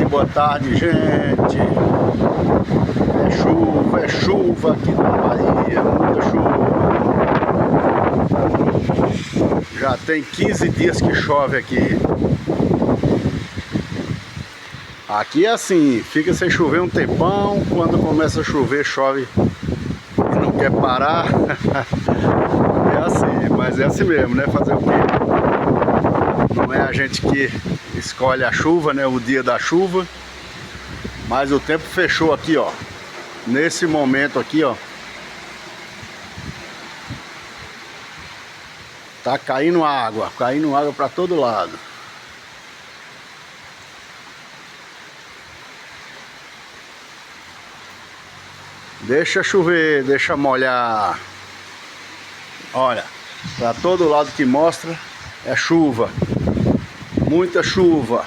boa tarde, gente. É chuva aqui na Bahia, muita chuva. Já tem 15 dias que chove aqui. Aqui é assim, fica sem chover um tempão, quando começa a chover, chove e não quer parar. É assim, mas é assim mesmo, né? Fazer o quê? Não é a gente que escolhe a chuva, né? O dia da chuva. Mas o tempo fechou aqui, ó. Nesse momento aqui, ó. Tá caindo água para todo lado. Deixa chover, deixa molhar. Olha, para todo lado que mostra é chuva. Muita chuva.